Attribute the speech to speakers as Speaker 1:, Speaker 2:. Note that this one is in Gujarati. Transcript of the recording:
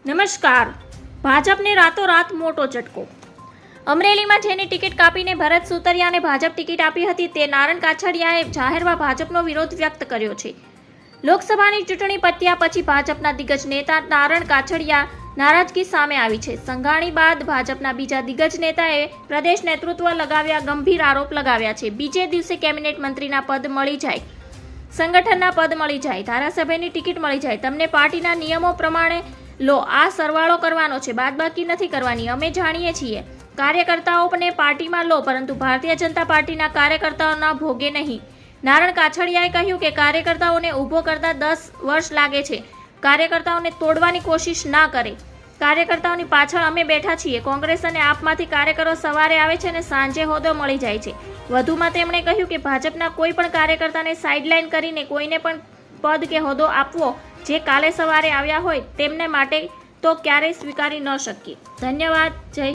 Speaker 1: નમસ્કાર. ભાજપને રાતોરાત મોટો ઝટકો. અમરેલીમાં જેની ટિકિટ કાપીને ભરત સુતરિયાને ભાજપ ટિકિટ આપી હતી તે નારણ કાછડિયાએ જાહેરમાં ભાજપનો વિરોધ વ્યક્ત કર્યો છે. લોકસભાની ચૂંટણી પત્યા પછી ભાજપના દિગ્ગજ નેતા નારણ કાછડિયા નારાજગી સામે આવી છે. સંઘાણી બાદ ભાજપના બીજા દિગ્ગજ નેતાએ પ્રદેશ નેતૃત્વ લગાવ્યા ગંભીર આરોપ લગાવ્યા છે. બીજે દિવસે કેબિનેટ મંત્રીના પદ મળી જાય, સંગઠનના પદ મળી જાય, ધારાસભ્યની ટિકિટ મળી જાય, તમને પાર્ટીના નિયમો પ્રમાણે લો, આ સરવાળો કરવાનો છે, બાદબાકી નથી કરવાની. અમે જાણીએ છીએ કાર્યકર્તાઓને પાર્ટીમાં લો, પરંતુ ભારતીય જનતા પાર્ટીના કાર્યકર્તાઓના ભોગે નહીં. નારણ કાછડિયાએ કહ્યું કે કાર્યકર્તાઓને ઊભો કરતા 10 વર્ષ લાગે છે. કાર્યકર્તાઓને તોડવાની કોશિશ ના કરે. કાર્યકર્તાઓની પાછળ અમે બેઠા છીએ. કોંગ્રેસ અને આપમાંથી કાર્યકરો સવારે આવે છે અને સાંજે હોદ્દો મળી જાય છે. વધુમાં તેમણે કહ્યું કે ભાજપના કોઈ પણ કાર્યકર્તાને સાઇડલાઇન કરીને કોઈને પણ પદ કે હોદ્દો આપવો જે કાલે સવારે આવ્યા હોય તેમને માટે તો ક્યારેય સ્વીકારી ન શકીએ. ધન્યવાદ. જય